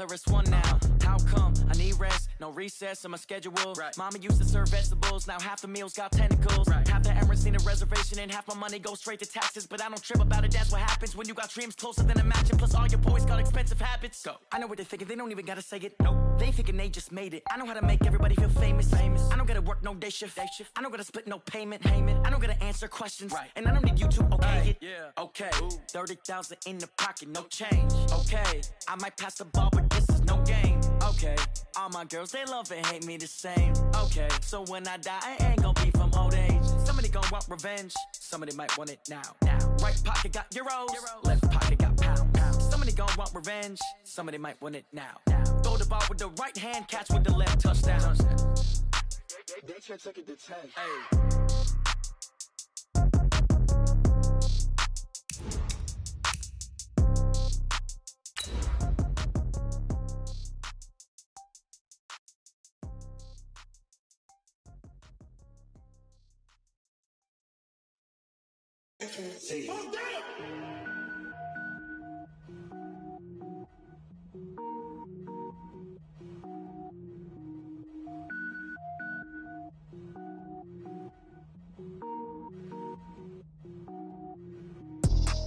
It's one now. How come? I need rest, no recess in my schedule. Right. Mama used to serve vegetables, now half the meals got tentacles. Right. Half the errands need a reservation and half my money goes straight to taxes. But I don't trip about it, that's what happens when you got dreams closer than a match. And plus all your boys got expensive habits. Go. I know what they're thinking, they don't even gotta say it. Nope. They thinking they just made it. I know how to make everybody feel famous. I don't gotta work no day shift. I don't gotta split no payment. I don't gotta answer questions. Right. And I don't need you to okay it. Yeah. Okay. Ooh. 30,000 in the pocket, no change. Okay. I might pass the ball, but this is no game. Okay. All my girls, they love and hate me the same. Okay. So when I die, I ain't gonna be from old age. Somebody gon' want revenge. Somebody might want it now. Right pocket got euros. Left pocket got pounds. Somebody gon' want revenge. Somebody might want it now. Throw the ball with the right hand, catch with the left, touchdown. They can't take it to 10. Hey.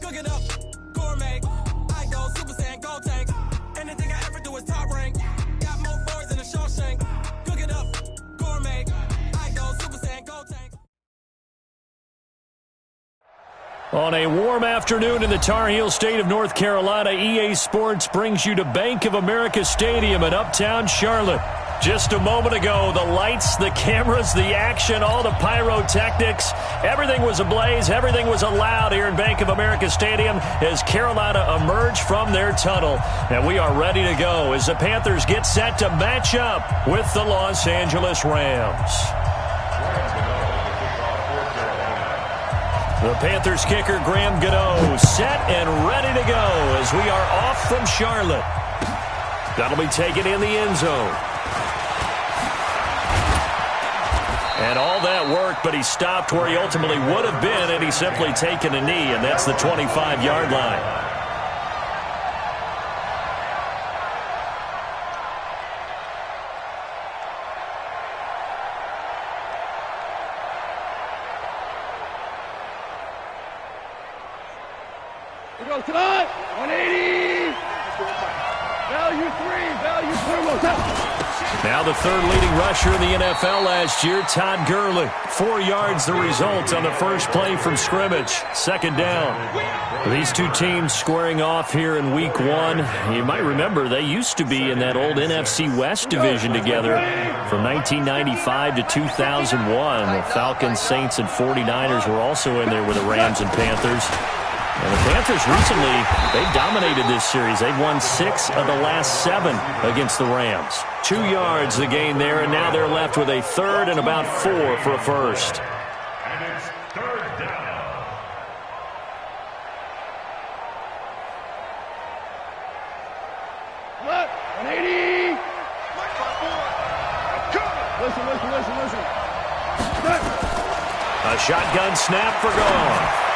Cook it up, gourmet. I go Super Saiyan, gold tank. Anything I ever do is top rank. Got more boys than a Shawshank. Cook it up, gourmet. I go Super Saiyan, gold tank. On a warm afternoon in the Tar Heel state of North Carolina, EA Sports brings you to Bank of America Stadium in uptown Charlotte. Just a moment ago, the lights, the cameras, the action, all the pyrotechnics, everything was ablaze, everything was allowed here in Bank of America Stadium as Carolina emerged from their tunnel. And we are ready to go as the Panthers get set to match up with the Los Angeles Rams. The Panthers kicker, Graham Gano, set and ready to go as we are off from Charlotte. That'll be taken in the end zone. And all that worked, but he stopped where he ultimately would have been had he simply taken a knee, and that's the 25-yard line. Here goes tonight, 180, value 3, value 2, Now the third leading rusher in the NFL last year, Todd Gurley. 4 yards the result on the first play from scrimmage. Second down. These two teams squaring off here in week one. You might remember they used to be in that old NFC West division together from 1995 to 2001. The Falcons, Saints, and 49ers were also in there with the Rams and Panthers. And the Panthers recently, they've dominated this series. They've won 6 of the last 7 against the Rams. 2 yards the gain there, and now they're left with a third and about 4 for a first. And it's third down. What? 180. Listen. A shotgun snap for Goff.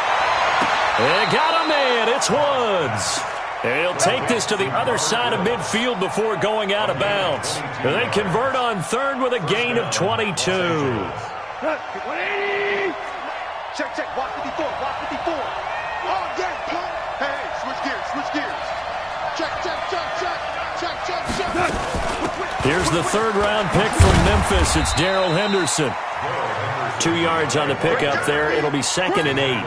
They got a man. It's Woods. And he'll take this to the other side of midfield before going out of bounds. And they convert on third with a gain of 22. 180. Check. Walk 54. Oh, yeah, pump. Hey, switch gears. Check. Here's the third-round pick from Memphis. It's Darrell Henderson. 2 yards on the pickup there. It'll be 2nd and 8.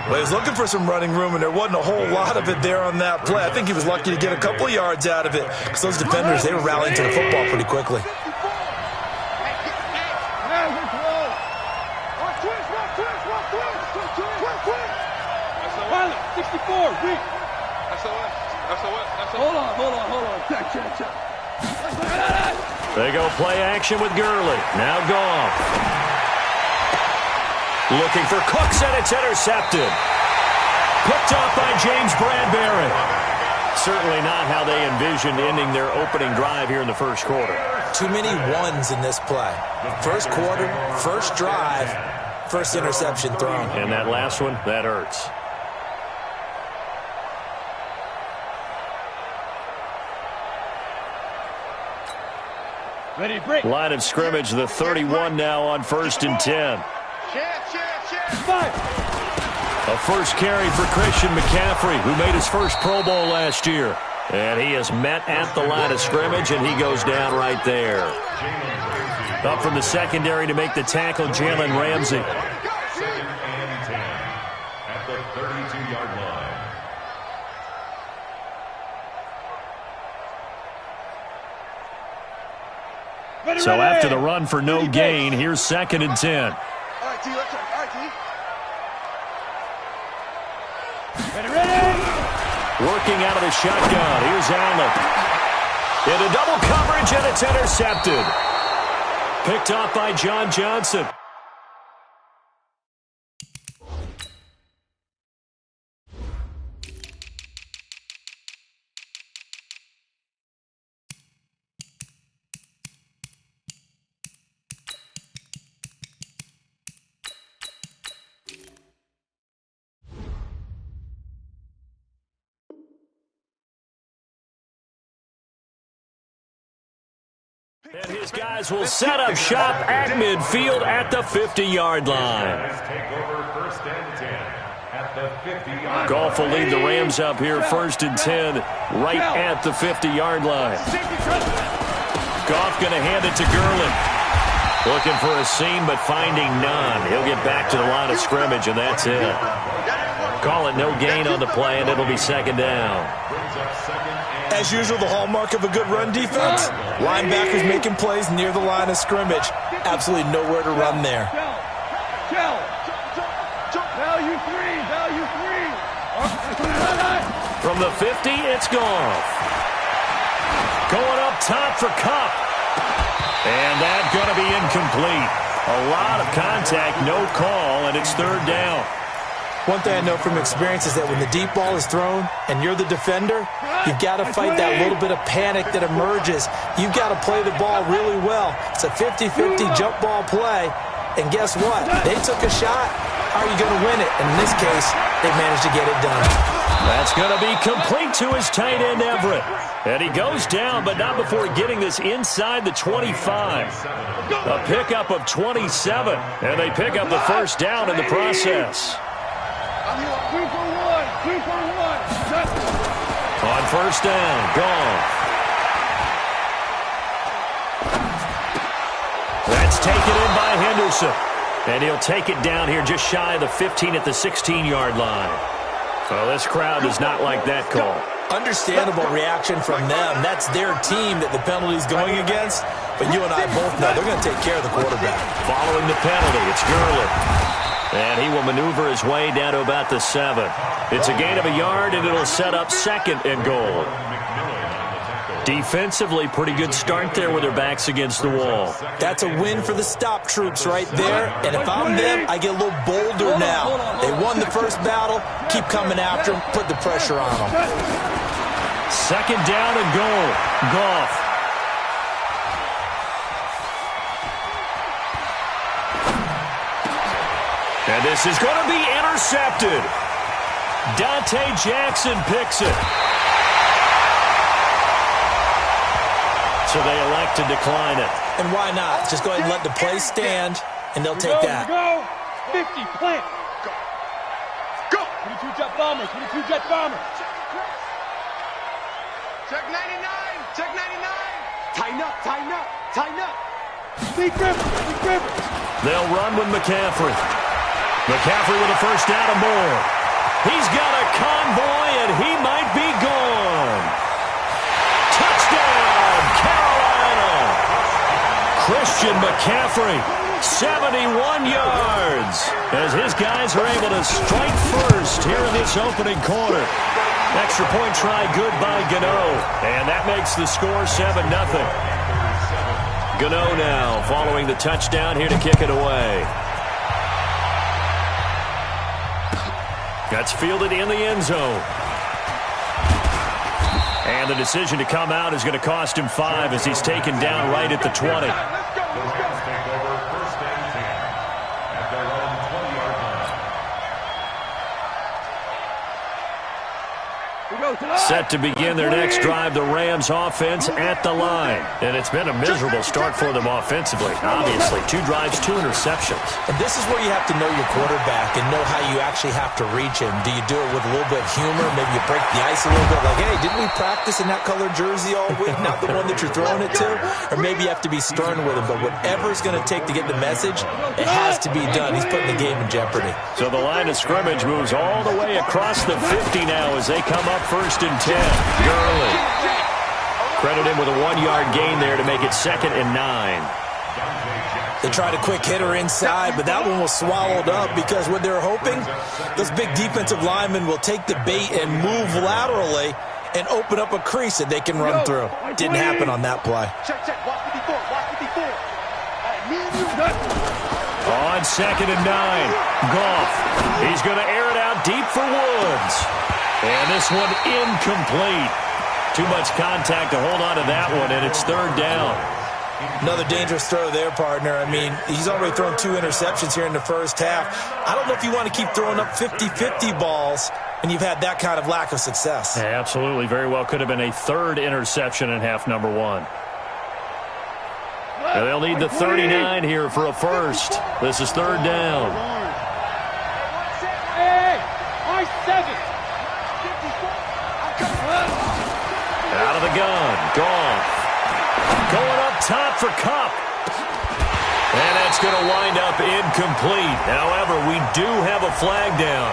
Well, he was looking for some running room, and there wasn't a whole lot of it there on that play. I think he was lucky to get a couple of yards out of it because those defenders, they were rallying to the football pretty quickly. Twist. 64, weak. SOS. Hold on. Check. They go play action with Gurley. Now Goff. Looking for Cooks, and it's intercepted. Picked off by James Bradbury. Certainly not how they envisioned ending their opening drive here in the first quarter. Too many ones in this play. First quarter, first drive, first interception thrown. And that last one, that hurts. Ready, break. Line of scrimmage, the 31 now on 1st and 10. A first carry for Christian McCaffrey, who made his first Pro Bowl last year. And he is met at the line of scrimmage, and he goes down right there. Up from the secondary to make the tackle, Jalen Ramsey. 2nd and 10 at the 32-yard line. So after the run for no gain, here's 2nd and 10. All right, T, let's go. All right, T. Ready. Working out of the shotgun. Here's Allen. Into double coverage, and it's intercepted. Picked off by John Johnson. And his guys will set up shop at midfield at the 50-yard line. Take over 1st and 10 at the 50-yard line. Goff will lead the Rams up here 1st and 10 right at the 50-yard line. Goff going to hand it to Gurley. Looking for a seam but finding none. He'll get back to the line of scrimmage, and that's it. Call it no gain on the play, and it'll be 2nd down. As usual, the hallmark of a good run defense, linebackers making plays near the line of scrimmage. Absolutely nowhere to run there. Value three. From the 50, it's Goff. Going up top for Kupp. And that's going to be incomplete. A lot of contact, no call, and it's 3rd down. One thing I know from experience is that when the deep ball is thrown and you're the defender, you've got to fight that little bit of panic that emerges. You've got to play the ball really well. It's a 50-50 jump ball play, and guess what? They took a shot. How are you going to win it? And in this case, they managed to get it done. That's going to be complete to his tight end, Everett. And he goes down, but not before getting this inside the 25. A pickup of 27, and they pick up the 1st down in the process. 2 for 1. On 1st down, Goff. That's taken in by Henderson. And he'll take it down here just shy of the 15 at the 16-yard line. So this crowd does not like that call. Understandable reaction from them. That's their team that the penalty's going against. But you and I both know they're going to take care of the quarterback. Following the penalty, it's Gurley. And he will maneuver his way down to about the 7. It's a gain of a yard, and it'll set up 2nd and goal. Defensively, pretty good start there with their backs against the wall. That's a win for the stop troops right there. And if I'm them, I get a little bolder now. They won the first battle. Keep coming after them. Put the pressure on them. 2nd down and goal. Goff. And this is going to be intercepted. Dante Jackson picks it. So they elect to decline it. And why not? Just go ahead and let the play stand, and they'll take that. Go. 50, plant. Go. 22 jet bombers. Check 99. Tighten up. Big Rivers. They'll run with McCaffrey. McCaffrey with a 1st down and more. He's got a convoy, and he might be gone. Touchdown, Carolina. Christian McCaffrey, 71 yards, as his guys are able to strike first here in this opening quarter. Extra point try good by Gano, and that makes the score 7-0. Gano now following the touchdown here to kick it away. That's fielded in the end zone. And the decision to come out is going to cost him 5 as he's taken down right at the 20. The Rams take over 1st and 10 at their own 20-yard line. Here we go, Set to begin their next drive, the Rams offense at the line. And it's been a miserable start for them offensively. Obviously, 2 drives, 2 interceptions. And this is where you have to know your quarterback and know how you actually have to reach him. Do you do it with a little bit of humor? Maybe you break the ice a little bit like, hey, didn't we practice in that colored jersey all week? Not the one that you're throwing it to? Or maybe you have to be stern with him. But whatever it's going to take to get the message, it has to be done. He's putting the game in jeopardy. So the line of scrimmage moves all the way across the 50 now as they come up 1st and 10. Gurley. Credit him with a 1-yard gain there to make it 2nd and 9. They tried a quick hitter inside, but that one was swallowed up because what they're hoping, those big defensive linemen will take the bait and move laterally and open up a crease that they can run through. Didn't happen on that play. Check. Watch 54. Watch 54. On 2nd and 9, Goff. He's going to air it out deep for Woods. And this one incomplete. Too much contact to hold on to that one, and it's 3rd down. Another dangerous throw there, partner. I mean, he's already thrown 2 interceptions here in the first half. I don't know if you want to keep throwing up 50-50 balls, and you've had that kind of lack of success. Yeah, absolutely. Very well could have been a 3rd interception in half number 1. And they'll need the 39 here for a first. This is 3rd down. Hey, I-7. Out of the gun. Goff. Going up top for Kupp. And that's going to wind up incomplete. However, we do have a flag down.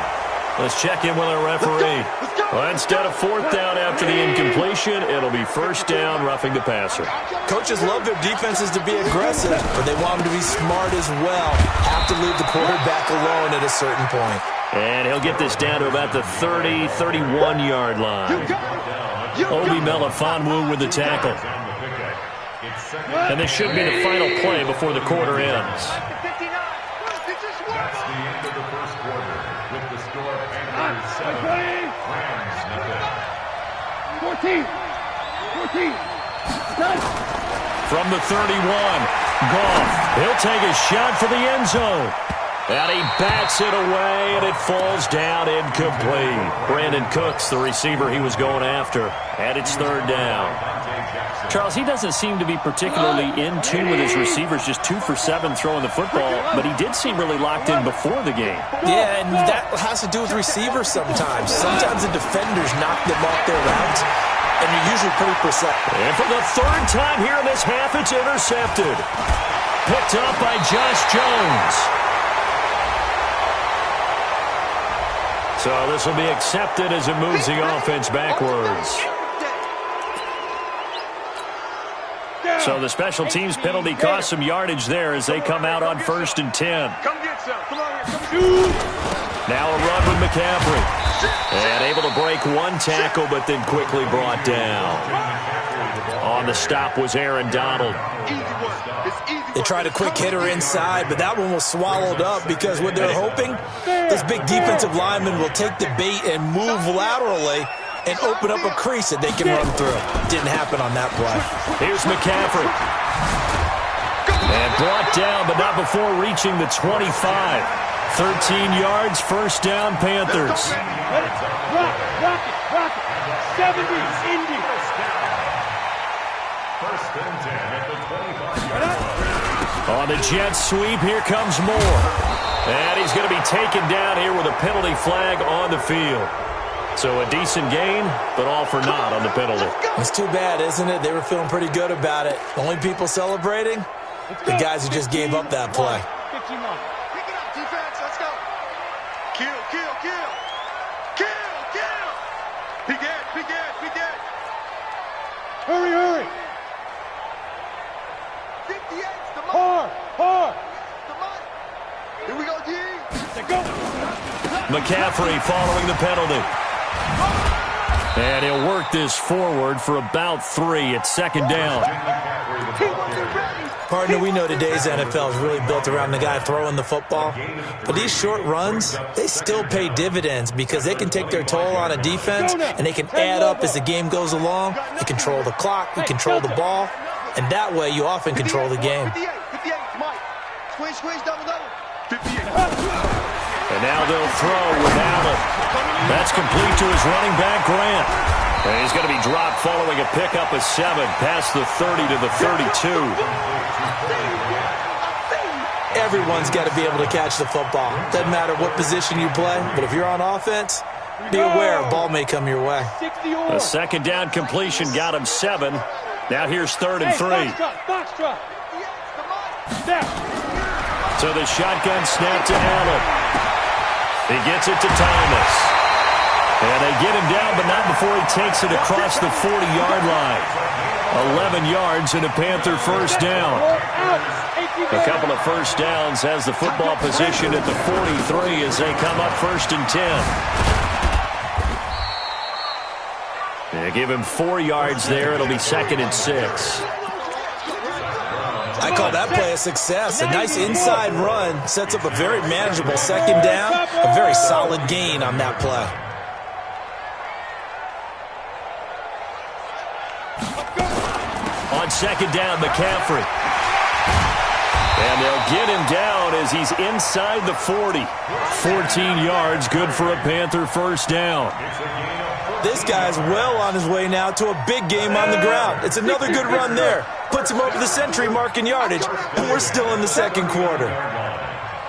Let's check in with our referee. Well, instead of 4th down after the incompletion, it'll be 1st down, roughing the passer. Coaches love their defenses to be aggressive, but they want them to be smart as well. Have to leave the quarterback alone at a certain point. And he'll get this down to about the 30, 31-yard line. Obi Melifonwu with the tackle. And this should be the final play before the quarter ends. That's the end of the first quarter with the score Panthers 7, Rams nothing. 14. From the 31, Goff. He'll take a shot for the end zone. And he bats it away, and it falls down incomplete. Brandon Cooks, the receiver he was going after, and it's 3rd down. Charles, he doesn't seem to be particularly in tune with his receivers, just 2 for 7 throwing the football, but he did seem really locked in before the game. Yeah, and that has to do with receivers sometimes. Sometimes the defenders knock them off their routes, and you're usually pretty perceptive. And for the 3rd time here in this half, it's intercepted. Picked up by Josh Jones. So this will be accepted as it moves the offense backwards. So the special teams penalty cost some yardage there as they come out on 1st and 10. Come get some. Come on here. Now a run with McCaffrey. And able to break 1 tackle, but then quickly brought down. On the stop was Aaron Donald. They tried a quick hitter inside, but that one was swallowed up because what they're hoping, those big defensive linemen will take the bait and move laterally and open up a crease that they can run through. Didn't happen on that play. Here's McCaffrey. And brought down, but not before reaching the 25. 13 yards, 1st down, Panthers. Rock it. 70, Indy. 1st and 10 at the 25-yard line. On the jet sweep, here comes Moore. And he's going to be taken down here with a penalty flag on the field. So a decent gain, but all for naught on the penalty. It's too bad, isn't it? They were feeling pretty good about it. The only people celebrating, the guys who just gave up that play. 59. Pick it up, defense. Let's go. Kill. Be dead. Hurry. 58's the money. Hard. The money. Here we go, G. Let's go. McCaffrey following the penalty. And he'll work this forward for about 3 at 2nd down. He wasn't ready. Partner, we know today's NFL is really built around the guy throwing the football. But these short runs, they still pay dividends because they can take their toll on a defense and they can add up as the game goes along. You control the clock, you control the ball, and that way you often control the game. 58, Mike. Squeeze, double. 58. And now they'll throw with Allen. That's complete to his running back, Grant. And he's going to be dropped following a pickup of 7 past the 30 to the 32. Everyone's got to be able to catch the football. Doesn't matter what position you play, but if you're on offense, be aware a ball may come your way. The second down completion got him 7. Now here's 3rd and 3. So the shotgun snap to Allen. He gets it to Thomas. And they get him down, but not before he takes it across the 40-yard line. 11 yards and a Panther first down. A couple of first downs has the football position at the 43 as they come up 1st and 10. They give him 4 yards there. It'll be 2nd and 6. I call that play a success. A nice inside run sets up a very manageable second down. A very solid gain on that play. On 2nd down, McCaffrey. And they'll get him down as he's inside the 40. 14 yards, good for a Panther first down. This guy's well on his way now to a big game on the ground. It's another good run there. Puts him over the century mark in yardage, and we're still in the second quarter.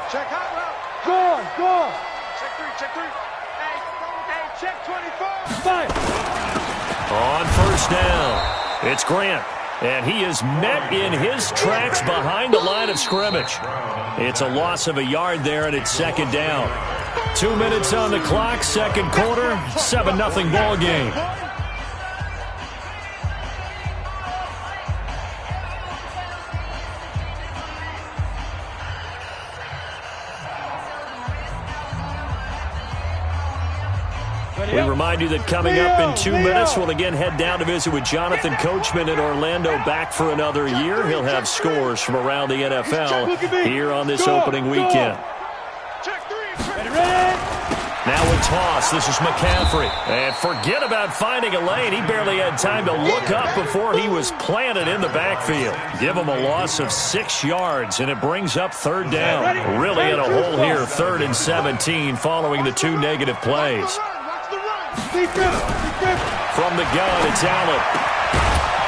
Check out route. Go. Check 3. Hey, check 24. Fire. On first down, it's Grant. And he is met in his tracks behind the line of scrimmage. It's a loss of a yard there, and it's 2nd down. 2 minutes on the clock, second quarter, 7-0 ball game. We remind you that coming up in 2 minutes, we'll again head down to visit with Jonathan Coachman in Orlando, back for another year. He'll have scores from around the NFL here on this opening weekend. Now a toss. This is McCaffrey. And forget about finding a lane. He barely had time to look up before he was planted in the backfield. Give him a loss of 6 yards, and it brings up 3rd down. Really in a hole here, 3rd and 17 following the 2 negative plays. From the gun, it's Allen.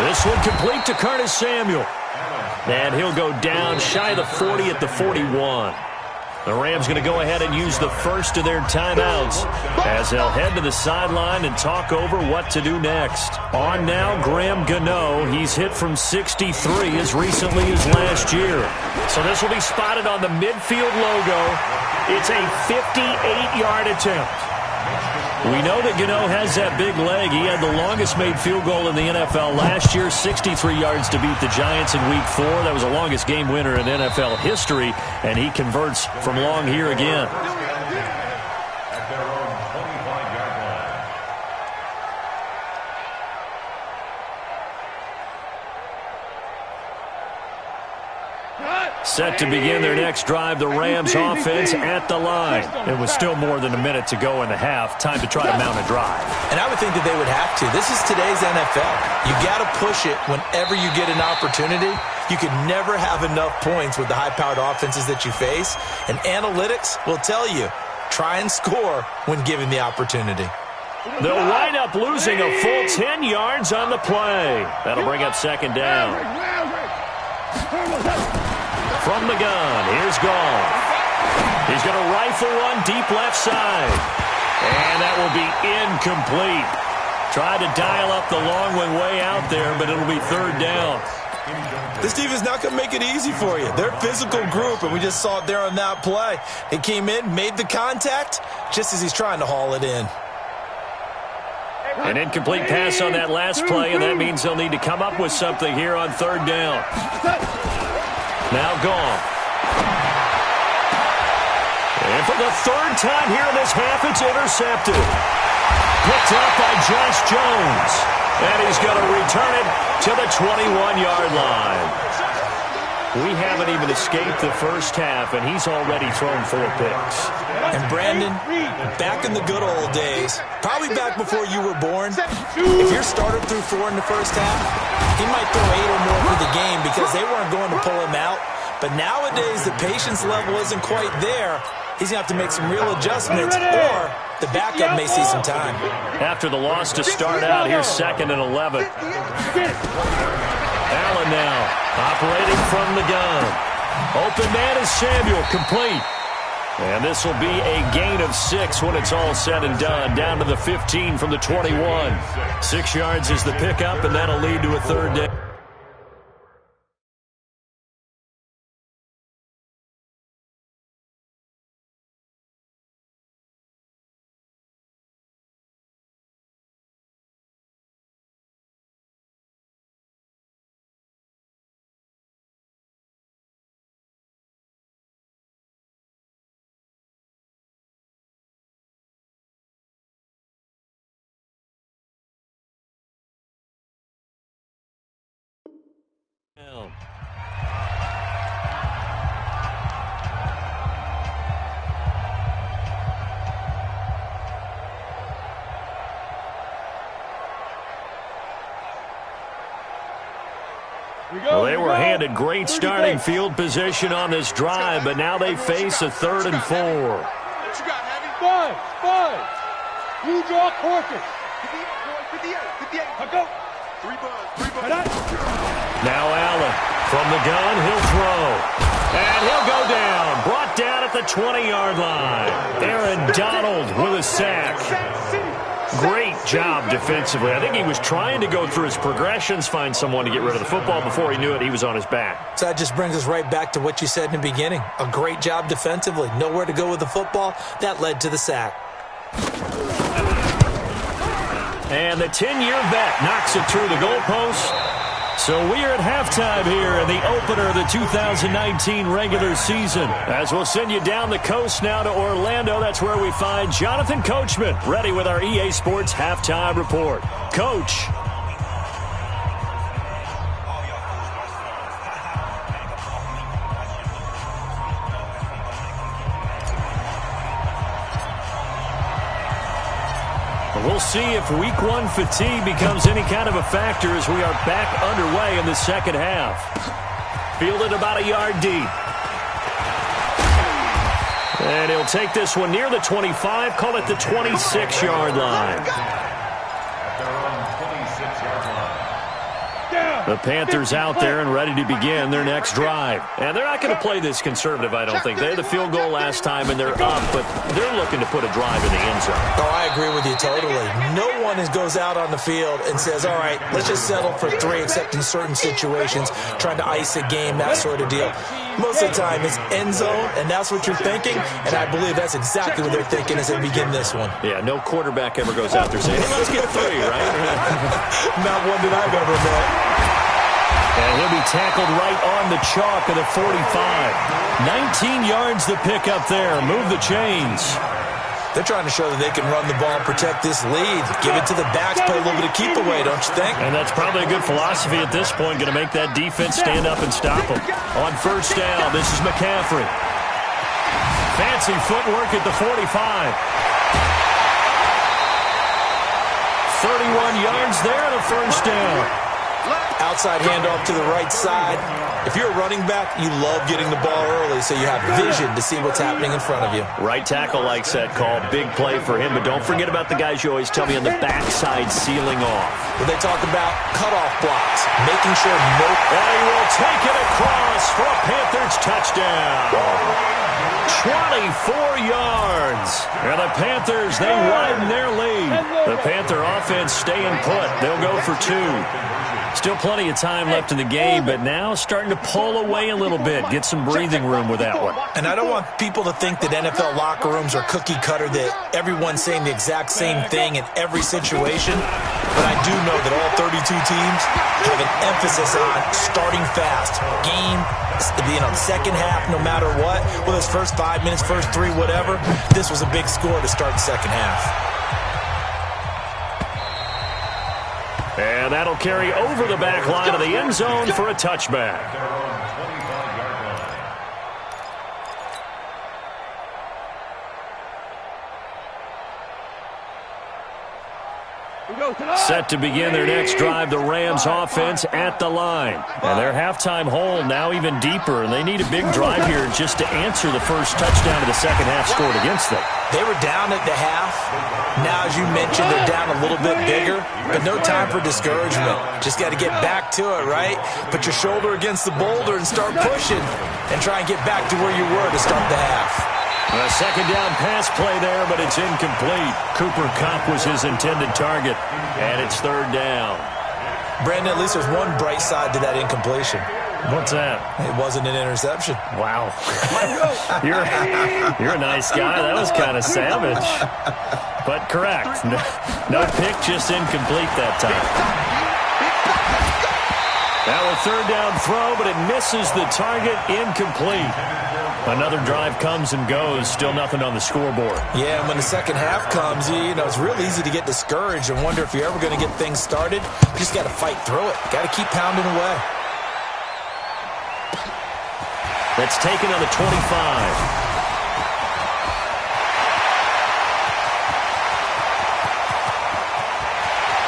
This one complete to Curtis Samuel. And he'll go down shy of the 40 at the 41. The Rams going to go ahead and use the first of their timeouts as they'll head to the sideline and talk over what to do next. On now, Graham Gano. He's hit from 63 as recently as last year. So this will be spotted on the midfield logo. It's a 58-yard attempt. We know that Gano has that big leg. He had the longest made field goal in the NFL last year, 63 yards to beat the Giants in Week 4. That was the longest game winner in NFL history, and he converts from long here again. Set to begin their next drive, the Rams offense at the line. It was still more than a minute to go in the half. Time to try to mount a drive. And I would think that they would have to. This is today's NFL. You got to push it whenever you get an opportunity. You can never have enough points with the high-powered offenses that you face. And analytics will tell you, try and score when given the opportunity. They'll wind up losing a full 10 yards on the play. That'll bring up 2nd down. From the gun, here's Goff. He's going to rifle one deep left side. And that will be incomplete. Tried to dial up the long one way out there, but it'll be 3rd down. This defense is not going to make it easy for you. They're a physical group, and we just saw it there on that play. It came in, made the contact, just as he's trying to haul it in. An incomplete pass on that last play, and that means they'll need to come up with something here on 3rd down. Now Goff. And for the 3rd time here in this half, it's intercepted. Picked up by Josh Jones. And he's going to return it to the 21-yard line. We haven't even escaped the first half, and he's already thrown 4 picks. And Brandon, back in the good old days, probably back before you were born, if your starter threw 4 in the first half, he might throw 8 or more for the game because they weren't going to pull him out. But nowadays, the patience level isn't quite there, he's going to have to make some real adjustments, or the backup may see some time. After the loss to start out, here's 2nd and 11. Allen now, operating from the gun. Open man is Samuel, complete. And this will be a gain of 6 when it's all said and done. Down to the 15 from the 21. 6 yards is the pickup, and that'll lead to a 3rd down. Well, they were handed great starting field position on this drive, but now they face a 3rd and 4. Five. Blue jaw corpus. 58. Now go. 3 buds. Now Allen from the gun, he'll throw. And he'll go down. Brought down at the 20-yard line. Aaron Donald with a sack. Great job defensively. I think he was trying to go through his progressions, find someone to get rid of the football. Before he knew it, he was on his back. So that just brings us right back to what you said in the beginning. A great job defensively. Nowhere to go with the football. That led to the sack. And the 10-year vet knocks it through the goalpost. So we are at halftime here in the opener of the 2019 regular season. As we'll send you down the coast now to Orlando, that's where we find Jonathan Coachman, ready with our EA Sports halftime report. Coach. We'll see if week 1 fatigue becomes any kind of a factor as we are back underway in the second half. Fielded about a yard deep. And he'll take this one near the 25, call it the 26-yard line. The Panthers out there and ready to begin their next drive. And they're not going to play this conservative, I don't think. They had the field goal last time, and they're up, but they're looking to put a drive in the end zone. Oh, I agree with you totally. No one goes out on the field and says, all right, let's just settle for 3, except in certain situations, trying to ice a game, that sort of deal. Most of the time, it's end zone, and that's what you're thinking, and I believe that's exactly what they're thinking as they begin this one. Yeah, no quarterback ever goes out there saying, hey, let's get 3, right? Not one that I've ever met. And he'll be tackled right on the chalk of the 45. 19 yards to pick up there. Move the chains. They're trying to show that they can run the ball and protect this lead. Give it to the backs, play a little bit of keep away, don't you think? And that's probably a good philosophy at this point, going to make that defense stand up and stop them. On first down, this is McCaffrey. Fancy footwork at the 45. 31 yards there and a first down. Outside handoff to the right side. If you're a running back, you love getting the ball early so you have vision to see what's happening in front of you. Right tackle likes that call. Big play for him, but don't forget about the guys you always tell me on the backside sealing off. When they talk about cutoff blocks, making sure no... And he will take it across for a Panthers touchdown. 24 yards. And the Panthers, they widen their lead. The Panther offense staying put. They'll go for 2. Still plenty of time left in the game, but now starting to pull away a little bit. Get some breathing room with that one. And I don't want people to think that NFL locker rooms are cookie cutter, that everyone's saying the exact same thing in every situation. But I do know that all 32 teams have an emphasis on starting fast. Game, second half, no matter what. Whether it's first 5 minutes, first 3, whatever. This was a big score to start the second half. And that'll carry over the back line of the end zone for a touchback. We go. Set to begin their next drive, the Rams offense at the line. And their halftime hole now even deeper, and they need a big drive here just to answer the first touchdown of the second half scored against them. They were down at the half. Now, as you mentioned, they're down a little bit bigger, but no time for discouragement. Just got to get back to it, right? Put your shoulder against the boulder and start pushing and try and get back to where you were to start the half. A second down pass play there, but it's incomplete. Cooper Kupp was his intended target, and it's third down. Brandon, at least there's one bright side to that incompletion. What's that? It wasn't an interception. Wow. You're a nice guy. That was kind of savage. But correct. No pick, just incomplete that time. Now a third down throw, but it misses the target, incomplete. Another drive comes and goes, still nothing on the scoreboard. Yeah, and when the second half comes, you know, it's real easy to get discouraged and wonder if you're ever going to get things started. You just got to fight through it. Got to keep pounding away. That's taken on the 25.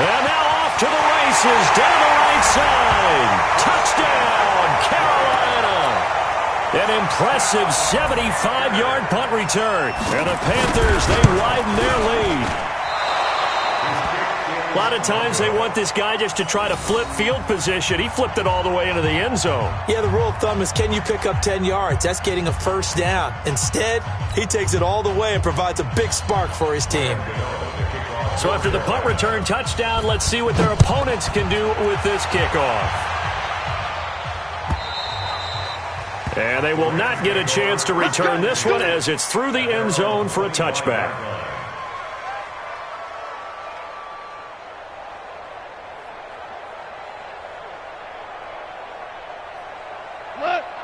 And now off to the races, down the right side. Touchdown, Carolina. An impressive 75-yard punt return. And the Panthers, they widen their lead. A lot of times they want this guy just to try to flip field position. He flipped it all the way into the end zone. Yeah, the rule of thumb is, can you pick up 10 yards? That's getting a first down. Instead, he takes it all the way and provides a big spark for his team. So after the punt return touchdown, let's see what their opponents can do with this kickoff. And they will not get a chance to return this one as it's through the end zone for a touchback.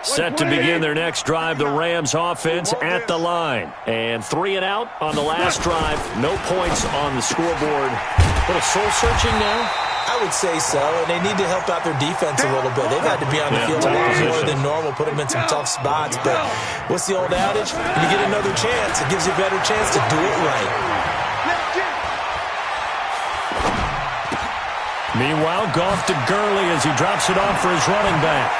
Set to begin their next drive, the Rams offense at the line. And 3 and out on the last drive. No points on the scoreboard. A little soul-searching now? I would say so, and they need to help out their defense a little bit. They've had to be on the field a lot more than normal, put them in some tough spots. But what's the old adage? When you get another chance, it gives you a better chance to do it right. Meanwhile, Goff to Gurley as he drops it off for his running back.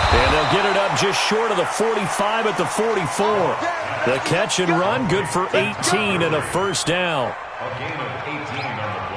And they'll get it up just short of the 45 at the 44. The catch and run, good for 18 and a first down. A gain of 18 on the play.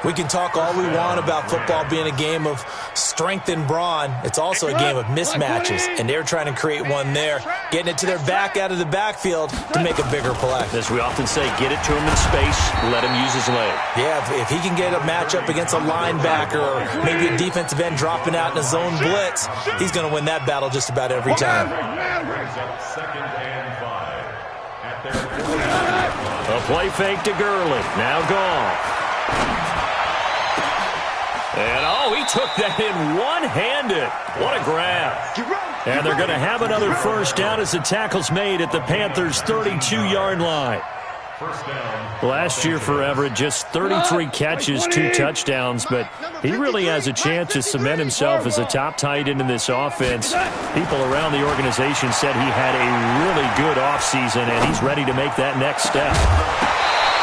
We can talk all we want about football being a game of strength and brawn. It's also a game of mismatches, and they're trying to create one there, getting it to their back out of the backfield to make a bigger play. As we often say, get it to him in space, let him use his leg. Yeah, if he can get a matchup against a linebacker or maybe a defensive end dropping out in a zone blitz, he's going to win that battle just about every time. Brings up 2nd and 5 at their 40. A play fake to Gurley. Now Goff. And, oh, he took that in one-handed. What a grab. And they're going to have another first down as the tackle's made at the Panthers' 32-yard line. First down. Last year for Everett, just 33 catches, 2 touchdowns, but he really has a chance to cement himself as a top tight end in this offense. People around the organization said he had a really good offseason, and he's ready to make that next step.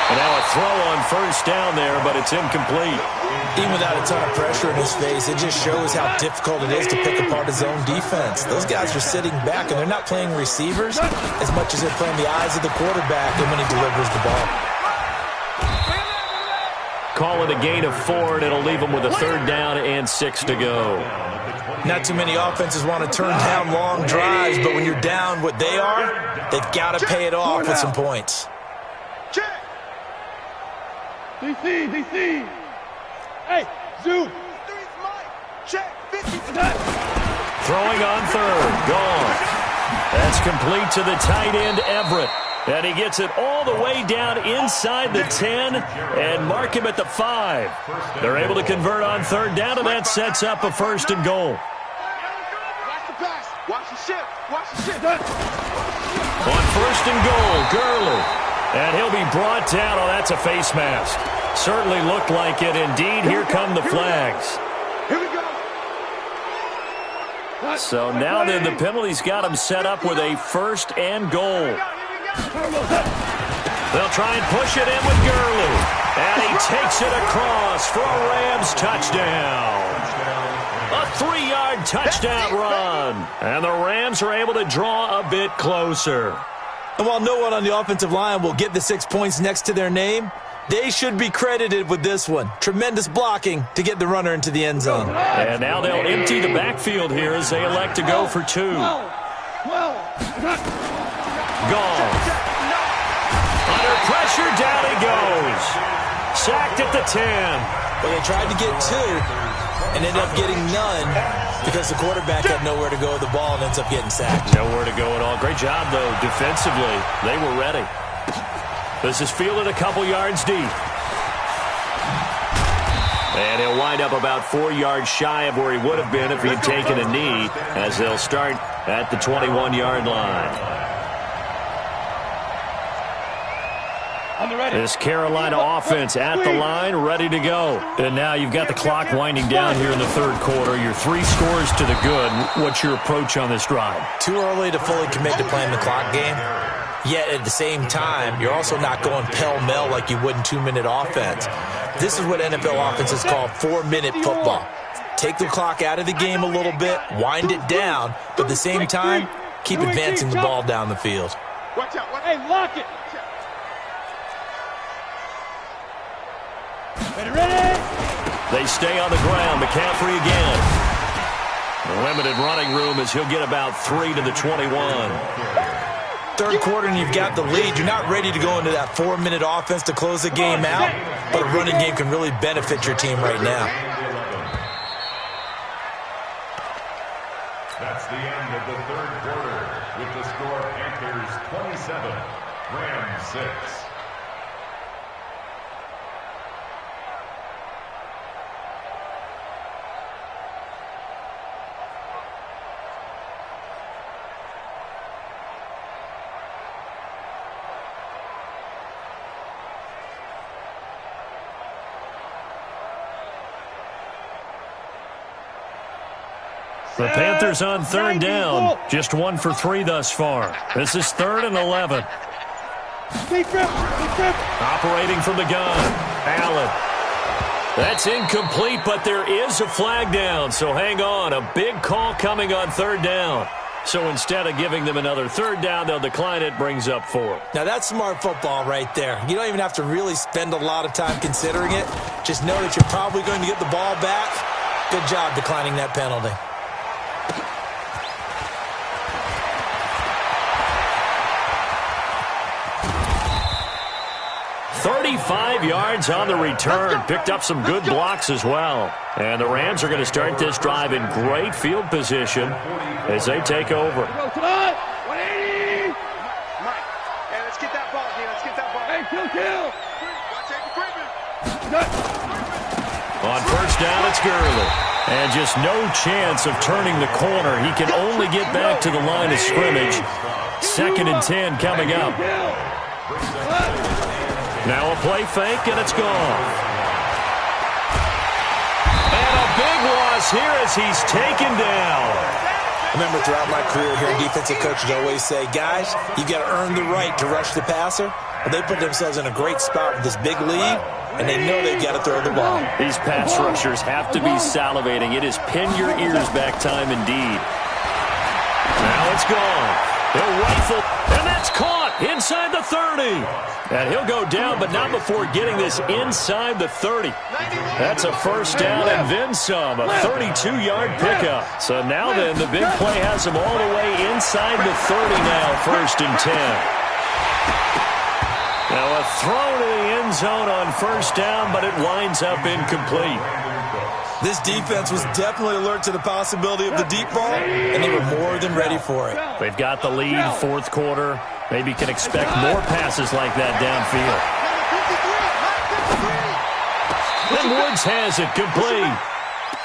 And now a throw on first down there, but it's incomplete. Even without a ton of pressure in his face, it just shows how difficult it is to pick apart his own defense. Those guys are sitting back, and they're not playing receivers as much as they're playing the eyes of the quarterback and when he delivers the ball. Call it a gain of 4, and it'll leave them with a third down and 6 to go. Not too many offenses want to turn down long drives, but when you're down what they are, they've got to pay it off with some points. DC. Hey, Zoo. Check. 50. Throwing on third. Gone. That's complete to the tight end, Everett. And he gets it all the way down inside the 10 and mark him at the 5. They're able to convert on third down, and that sets up a first and goal. Watch the pass. Watch the shift. Watch the shift. On first and goal, Gurley. And he'll be brought down. Oh, that's a face mask. Certainly looked like it. Indeed, here come the flags. Here we go. So now then the penalty's got him set up with a first and goal. They'll try and push it in with Gurley. And he takes it across for a Rams touchdown. A 3-yard touchdown run. And the Rams are able to draw a bit closer. And while no one on the offensive line will get the 6 points next to their name, they should be credited with this one. Tremendous blocking to get the runner into the end zone. And now they'll empty the backfield here as they elect to go for 2. Gone. Under pressure, down he goes. Sacked at the 10. Well, they tried to get 2 and ended up getting none because the quarterback had nowhere to go with the ball and ends up getting sacked. Nowhere to go at all. Great job, though, defensively. They were ready. This is fielded a couple yards deep. And he'll wind up about 4 yards shy of where he would have been if he had taken a knee, as they'll start at the 21-yard line. This Carolina offense at the line, ready to go. And now you've got the clock winding down here in the third quarter. You're 3 scores to the good. What's your approach on this drive? Too early to fully commit to playing the clock game. Yet at the same time, you're also not going pell-mell like you would in 2-minute offense. This is what NFL offenses call 4-minute football. Take the clock out of the game a little bit, wind it down, but at the same time, keep advancing the ball down the field. Watch out. Hey, lock it. Ready? They stay on the ground. McCaffrey again. Limited running room as he'll get about 3 to the 21. Third quarter and you've got the lead. You're not ready to go into that 4-minute offense to close the game out, but a running game can really benefit your team right now. That's the end of the third quarter with the score Panthers 27, Rams 6. The Panthers on third down. Just 1 for 3 thus far. This is 3rd and 11. Operating from the gun. Allen. That's incomplete, but there is a flag down. So hang on. A big call coming on third down. So instead of giving them another third down, they'll decline it. Brings up 4. Now that's smart football right there. You don't even have to really spend a lot of time considering it. Just know that you're probably going to get the ball back. Good job declining that penalty. 35 yards on the return. Picked up some good blocks as well. And the Rams are going to start this drive in great field position as they take over. 180! Mike, hey, let's get that ball, D. Let's get that ball. Hey, kill! Watch Andy Griffin. On first down, it's Gurley. And just no chance of turning the corner. He can only get back to the line of scrimmage. 2nd and 10 coming up. Now a play fake, and it's gone. And a big loss here as he's taken down. I remember throughout my career here, defensive coaches always say, guys, you got to earn the right to rush the passer. Well, they put themselves in a great spot with this big lead, and they know they've got to throw the ball. These pass rushers have to be salivating. It is pin your ears back time indeed. Now it's gone. He'll rifle, and that's caught inside the 30. And he'll go down, but not before getting this inside the 30. That's a first down and then some, a 32-yard pickup. So now then, the big play has him all the way inside the 30 now, 1st and 10. Now a throw to the end zone on first down, but it winds up incomplete. This defense was definitely alert to the possibility of the deep ball, and they were more than ready for it. They've got the lead, 4th quarter. Maybe can expect more passes like that downfield. And Woods has it complete.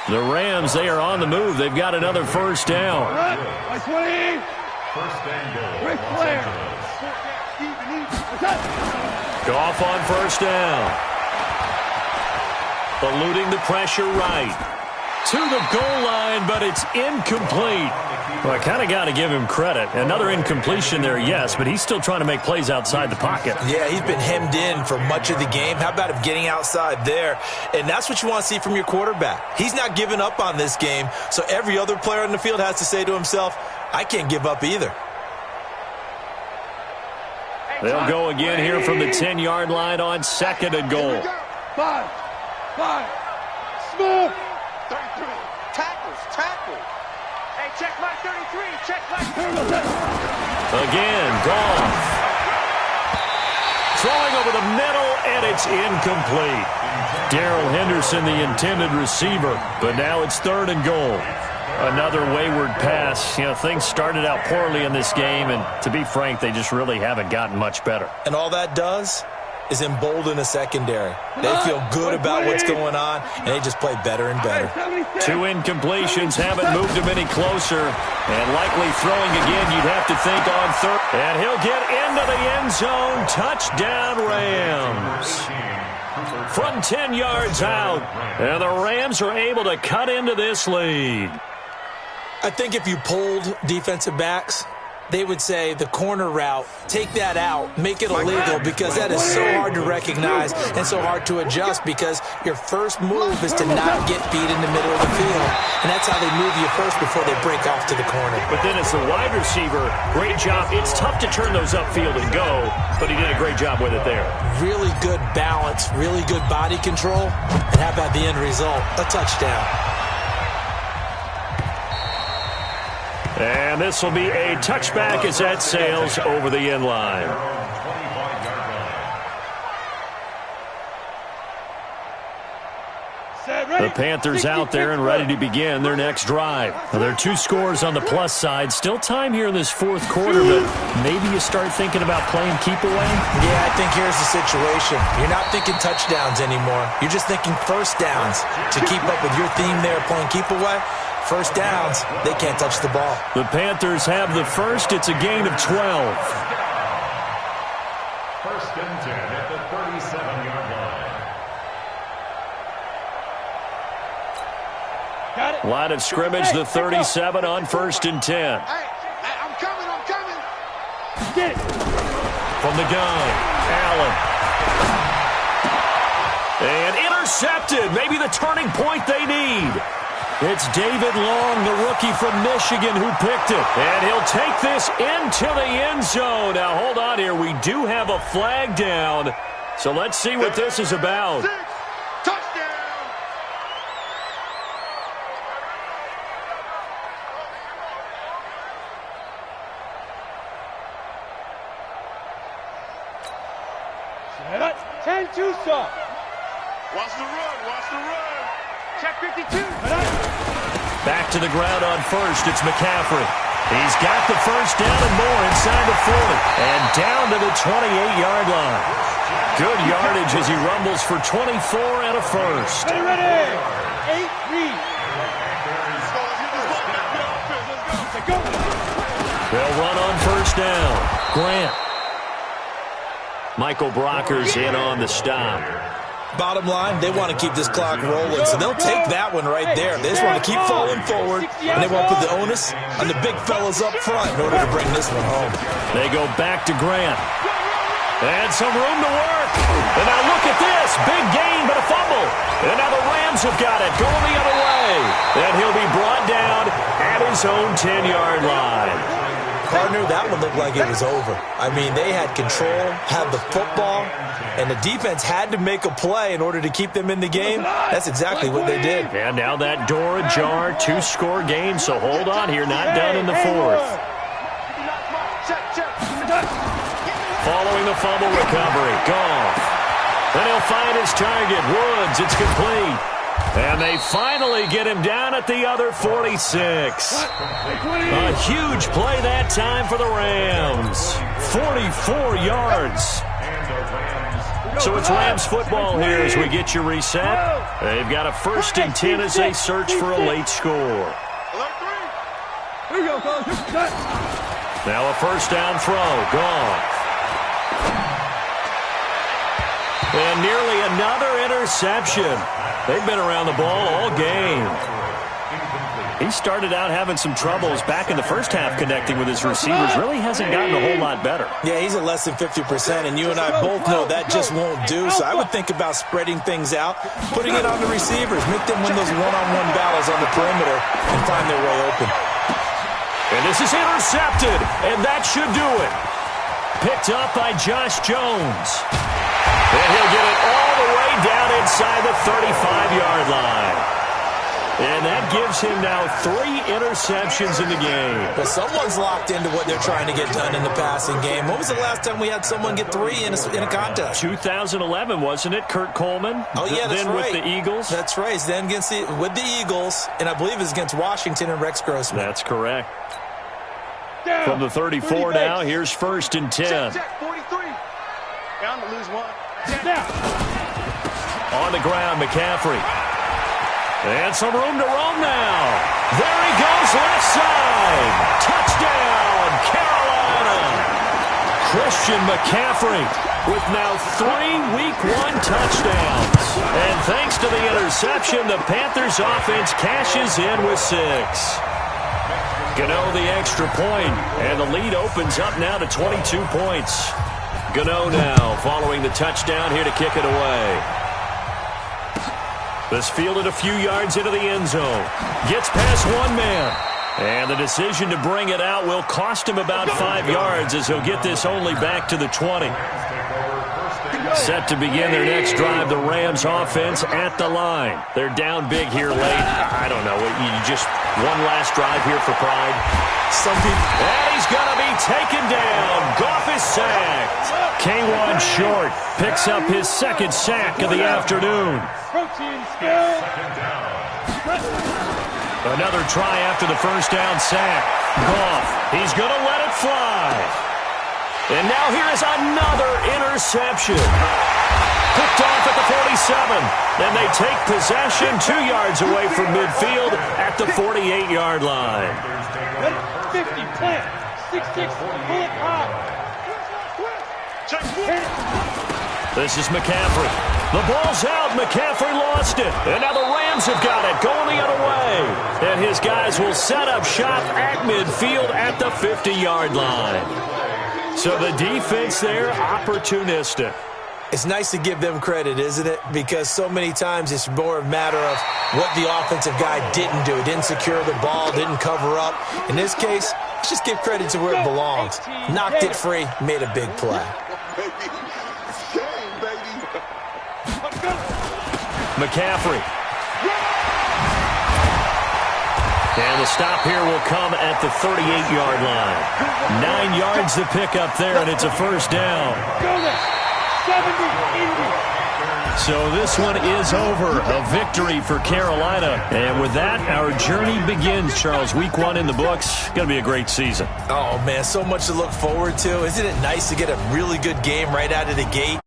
The Rams, they are on the move. They've got another first down. First and goal. Goff on first down. Eluding the pressure right. to the goal line, but it's incomplete. Well, I kind of got to give him credit. Another incompletion there, yes, but he's still trying to make plays outside the pocket. Yeah, he's been hemmed in for much of the game. How about him getting outside there? And that's what you want to see from your quarterback. He's not giving up on this game, so every other player on the field has to say to himself, I can't give up either. They'll go again here from the 10-yard line on 2nd and goal. 5. Smith. 33. Tackle. Hey, check my 33. Check my. Again, Goff. Throwing over the middle, and it's incomplete. Darrell Henderson, the intended receiver, but now it's 3rd and goal. Another wayward pass. You know, things started out poorly in this game, and to be frank, they just really haven't gotten much better. And all that does is embolden the secondary. They feel good about what's going on, and they just play better and better. 2 incompletions haven't moved him any closer, and likely throwing again, you'd have to think on 3rd. And he'll get into the end zone. Touchdown, Rams. From 10 yards out, and the Rams are able to cut into this lead. I think if you polled defensive backs, they would say the corner route, take that out, make it illegal, because that is so hard to recognize and so hard to adjust, because your first move is to not get beat in the middle of the field. And that's how they move you first before they break off to the corner. But then as the wide receiver, great job. It's tough to turn those upfield and go, but he did a great job with it there. Really good balance, really good body control, and how about the end result? A touchdown. And this will be a touchback as that sails over the end line. The Panthers out there and ready to begin their next drive. Now, there are 2 scores on the plus side. Still time here in this 4th quarter, but maybe you start thinking about playing keep away? Yeah, I think here's the situation. You're not thinking touchdowns anymore. You're just thinking first downs. To keep up with your theme there, playing keep away, first downs, they can't touch the ball. The Panthers have the first. It's a gain of 12. 1st and 10 at the 37-yard line. Got it. Line of scrimmage, the 37 on 1st and 10. Hey, I'm coming. Get it. From the gun, Allen. And intercepted. Maybe the turning point they need. It's David Long, the rookie from Michigan, who picked it. And he'll take this into the end zone. Now, hold on here. We do have a flag down. So let's see what this is about. 6. Touchdown. Set up. 10-2 stop. Watch the run. Check 52. Back to the ground on 1st. It's McCaffrey. He's got the first down and more inside the 40. And down to the 28-yard line. Good yardage as he rumbles for 24 and a first. Ready. 8-3. They'll run on 1st down. Grant. Michael Brockers in on the stop. Bottom line, they want to keep this clock rolling, so they'll take that one right there. They just want to keep falling forward, and they want to put the onus on the big fellas up front in order to bring this one home. They go back to Grant. And some room to work. And now look at this. Big gain, but a fumble. And now the Rams have got it, going the other way. And he'll be brought down at his own 10-yard line. Partner, that one looked like it was over. I mean, they had control, had the football, and the defense had to make a play in order to keep them in the game. That's exactly what they did. And now that door ajar, 2-score game, so hold on here, not done in the 4th. Following the fumble recovery, Goff. And he'll find his target, Woods. It's complete. And they finally get him down at the other 46. A huge play that time for the Rams. 44 yards. So it's Rams football here as we get you reset. They've got a 1st and 10 as they search for a late score. Now a 1st down throw. Goff. And nearly another interception. They've been around the ball all game. He started out having some troubles back in the first half connecting with his receivers. Really hasn't gotten a whole lot better. Yeah, he's at less than 50%, and you and I both know that just won't do. So I would think about spreading things out, putting it on the receivers, make them win those one-on-one battles on the perimeter and find their way open. And this is intercepted, and that should do it. Picked up by Josh Jones. And he'll get it all the way down inside the 35-yard line. And that gives him now 3 interceptions in the game. But someone's locked into what they're trying to get done in the passing game. When was the last time we had someone get 3 in a contest? 2011, wasn't it? Kurt Coleman? Oh, yeah, that's then right. With the Eagles? That's right. Then with the Eagles, and I believe it's against Washington and Rex Grossman. That's correct. From the 34 now, here's 1st and 10. Check, 43. Down to lose 1. On the ground, McCaffrey. And some room to roam now. There he goes, left side. Touchdown, Carolina. Christian McCaffrey with now 3 Week 1 touchdowns. And thanks to the interception, the Panthers offense cashes in with 6. Gano the extra point, and the lead opens up now to 22 points. Gano now following the touchdown here to kick it away. This fielded a few yards into the end zone. Gets past one man. And the decision to bring it out will cost him about 5 yards as he'll get this only back to the 20. Set to begin their next drive, the Rams offense at the line. They're down big here late. I don't know. You just one last drive here for pride. Some people. And he's going to be taken down. Goff is sacked. K1 Short picks up his 2nd sack of the afternoon. Another try after the first down sack. Goff, he's going to let it fly. And now here is another interception. Picked off at the 47. Then they take possession 2 yards away from midfield at the 48-yard line. 50, plant, 6-6, pull it high. This is McCaffrey. The ball's out. McCaffrey lost it. And now the Rams have got it, going the other way. And his guys will set up shop at midfield at the 50-yard line. So the defense there, opportunistic. It's nice to give them credit, isn't it? Because so many times it's more a matter of what the offensive guy didn't do. Didn't secure the ball, didn't cover up. In this case, let's just give credit to where it belongs. Knocked it free, made a big play. McCaffrey. And the stop here will come at the 38-yard line. 9 yards to pick up there, and it's a first down. So this one is over. A victory for Carolina. And with that, our journey begins, Charles. Week 1 in the books. Going to be a great season. Oh, man, so much to look forward to. Isn't it nice to get a really good game right out of the gate?